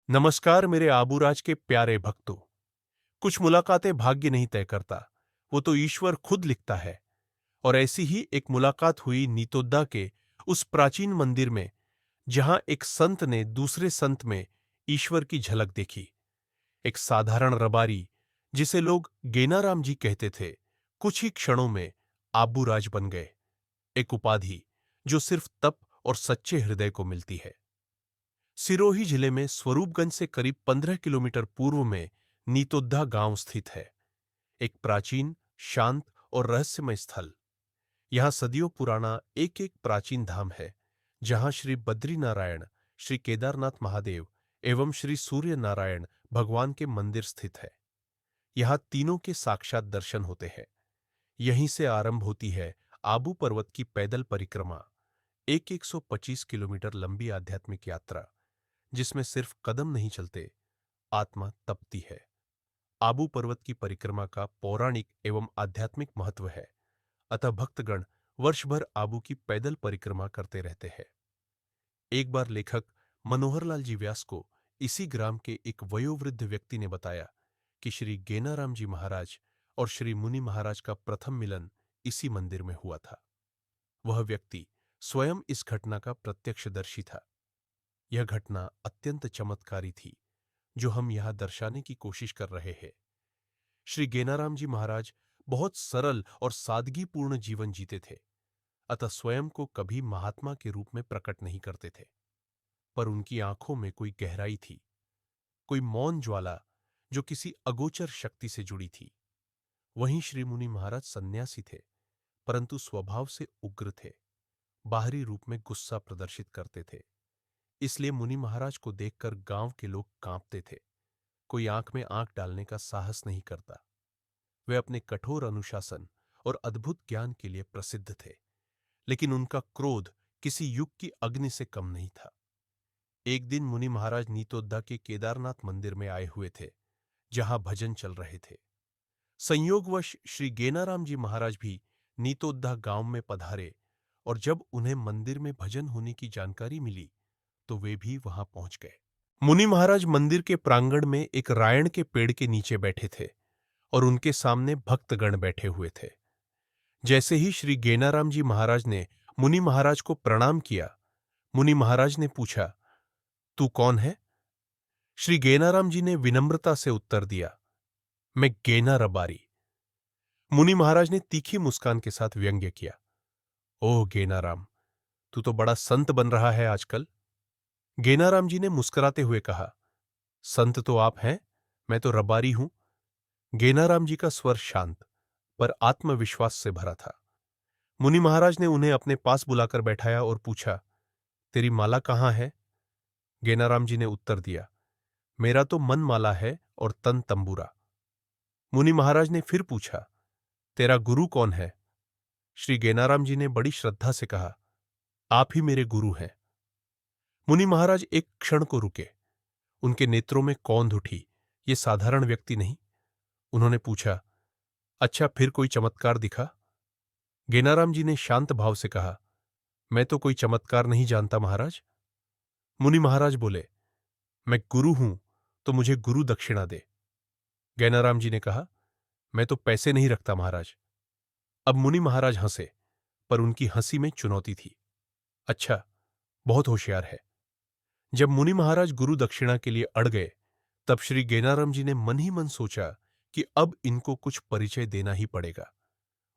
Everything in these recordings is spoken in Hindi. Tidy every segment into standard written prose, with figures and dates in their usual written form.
नमस्कार मेरे आबूराज के प्यारे भक्तों। कुछ मुलाकातें भाग्य नहीं तय करता, वो तो ईश्वर खुद लिखता है। और ऐसी ही एक मुलाकात हुई नीतोद्दा के उस प्राचीन मंदिर में, जहां एक संत ने दूसरे संत में ईश्वर की झलक देखी। एक साधारण रबारी, जिसे लोग गेनाराम जी कहते थे, कुछ ही क्षणों में आबूराज बन गए। एक उपाधि जो सिर्फ तप और सच्चे हृदय को मिलती है। सिरोही जिले में स्वरूपगंज से करीब 15 किलोमीटर पूर्व में नीतोद्दा गांव स्थित है। एक प्राचीन, शांत और रहस्यमय स्थल। यहां सदियों पुराना एक एक प्राचीन धाम है, जहां श्री बद्रीनारायण, श्री केदारनाथ महादेव एवं श्री सूर्य नारायण भगवान के मंदिर स्थित है। यहां तीनों के साक्षात दर्शन होते हैं। यहीं से आरंभ होती है आबू पर्वत की पैदल परिक्रमा, एक 125 किलोमीटर लंबी आध्यात्मिक यात्रा, जिसमें सिर्फ कदम नहीं चलते, आत्मा तपती है। आबू पर्वत की परिक्रमा का पौराणिक एवं आध्यात्मिक महत्व है, अतः भक्तगण वर्ष भर आबू की पैदल परिक्रमा करते रहते हैं। एक बार लेखक मनोहरलाल जी व्यास को इसी ग्राम के एक वयोवृद्ध व्यक्ति ने बताया कि श्री गेनाराम जी महाराज और श्री मुनि महाराज का प्रथम मिलन इसी मंदिर में हुआ था। वह व्यक्ति स्वयं इस घटना का प्रत्यक्षदर्शी था। यह घटना अत्यंत चमत्कारी थी, जो हम यहां दर्शाने की कोशिश कर रहे हैं। श्री गेनाराम जी महाराज बहुत सरल और सादगीपूर्ण जीवन जीते थे, अतः स्वयं को कभी महात्मा के रूप में प्रकट नहीं करते थे। पर उनकी आंखों में कोई गहराई थी, कोई मौन ज्वाला, जो किसी अगोचर शक्ति से जुड़ी थी। वहीं श्री मुनि महाराज सन्यासी थे, परंतु स्वभाव से उग्र थे। बाहरी रूप में गुस्सा प्रदर्शित करते थे। इसलिए मुनि महाराज को देखकर गांव के लोग कांपते थे। कोई आंख में आंख डालने का साहस नहीं करता। वे अपने कठोर अनुशासन और अद्भुत ज्ञान के लिए प्रसिद्ध थे, लेकिन उनका क्रोध किसी युग की अग्नि से कम नहीं था। एक दिन मुनि महाराज नीतोद्दा के केदारनाथ मंदिर में आए हुए थे, जहां भजन चल रहे थे। संयोगवश श्री गेनाराम जी महाराज भी नीतोद्दा गांव में पधारे, और जब उन्हें मंदिर में भजन होने की जानकारी मिली, तो वे भी वहां पहुंच गए। मुनि महाराज मंदिर के प्रांगण में एक रायण के पेड़ के नीचे बैठे थे, और उनके सामने भक्तगण बैठे हुए थे। जैसे ही श्री गेनाराम जी महाराज ने मुनि महाराज को प्रणाम किया, मुनि महाराज ने पूछा, तू कौन है? श्री गेनाराम जी ने विनम्रता से उत्तर दिया, मैं गेना रबारी। मुनि महाराज ने तीखी मुस्कान के साथ व्यंग्य किया, ओह गेनाराम, तू तो बड़ा संत बन रहा है आजकल। गेनाराम जी ने मुस्कुराते हुए कहा, संत तो आप हैं, मैं तो रबारी हूं। गेनाराम जी का स्वर शांत पर आत्मविश्वास से भरा था। मुनि महाराज ने उन्हें अपने पास बुलाकर बैठाया और पूछा, तेरी माला कहाँ है? गेनाराम जी ने उत्तर दिया, मेरा तो मन माला है और तन तंबूरा। मुनि महाराज ने फिर पूछा, तेरा गुरु कौन है? श्री गेनाराम जी ने बड़ी श्रद्धा से कहा, आप ही मेरे गुरु हैं। मुनि महाराज एक क्षण को रुके। उनके नेत्रों में कौंध उठी। ये साधारण व्यक्ति नहीं। उन्होंने पूछा, अच्छा फिर कोई चमत्कार दिखा? गेनाराम जी ने शांत भाव से कहा, मैं तो कोई चमत्कार नहीं जानता महाराज। मुनि महाराज बोले, मैं गुरु हूं, तो मुझे गुरु दक्षिणा दे। गैनाराम जी ने कहा, मैं तो पैसे नहीं रखता महाराज। अब मुनि महाराज हंसे, पर उनकी हंसी में चुनौती थी। अच्छा, बहुत होशियार है। जब मुनि महाराज गुरु दक्षिणा के लिए अड़ गए, तब श्री गेनाराम जी ने मन ही मन सोचा कि अब इनको कुछ परिचय देना ही पड़ेगा।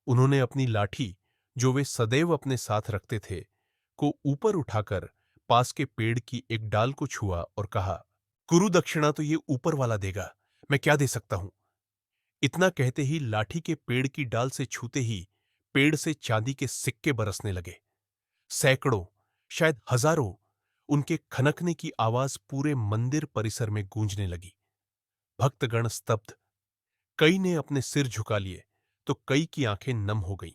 उन्होंने अपनी लाठी, जो वे सदैव अपने साथ रखते थे, को ऊपर उठाकर पास के पेड़ की एक डाल को छुआ और कहा, गुरु दक्षिणा तो ये ऊपर वाला देगा, मैं क्या दे सकता हूं? इतना कहते ही लाठी के पेड़ की डाल से छूते ही पेड़ से चांदी के सिक्के बरसने लगे। सैकड़ों, शायद हजारों, उनके खनकने की आवाज पूरे मंदिर परिसर में गूंजने लगी। भक्तगण स्तब्ध। कई ने अपने सिर झुका लिए, तो कई की आंखें नम हो गईं,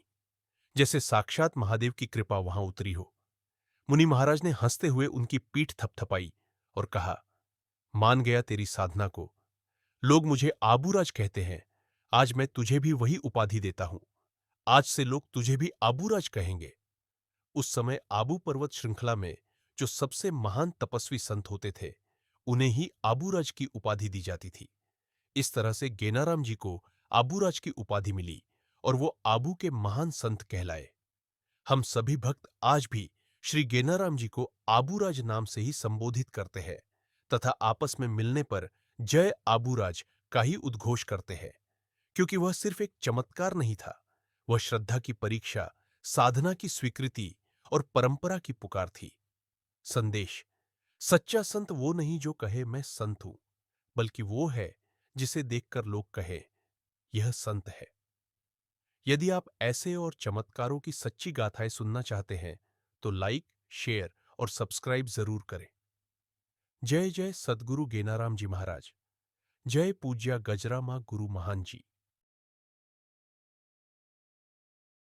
जैसे साक्षात महादेव की कृपा वहां उतरी हो। मुनि महाराज ने हंसते हुए उनकी पीठ थपथपाई और कहा, मान गया तेरी साधना को। लोग मुझे आबूराज कहते हैं। आज मैं तुझे भी वही उपाधि देता हूं। आज से लोग तुझे भी आबूराज कहेंगे। उस समय आबू पर्वत श्रृंखला में जो सबसे महान तपस्वी संत होते थे, उन्हें ही आबूराज की उपाधि दी जाती थी। इस तरह से गेनाराम जी को आबूराज की उपाधि मिली और वो आबू के महान संत कहलाए। हम सभी भक्त आज भी श्री गेनाराम जी को आबूराज नाम से ही संबोधित करते हैं तथा आपस में मिलने पर जय आबूराज का ही उद्घोष करते हैं, क्योंकि वह सिर्फ एक चमत्कार नहीं था, वह श्रद्धा की परीक्षा, साधना की स्वीकृति और परंपरा की पुकार थी। संदेश: सच्चा संत वो नहीं जो कहे मैं संत हूं, बल्कि वो है जिसे देखकर लोग कहे यह संत है। यदि आप ऐसे और चमत्कारों की सच्ची गाथाएं सुनना चाहते हैं तो लाइक, शेयर और सब्सक्राइब जरूर करें। जय जय सद्गुरु गेनाराम जी महाराज। जय पूज्या गजरा मां गुरु महान जी।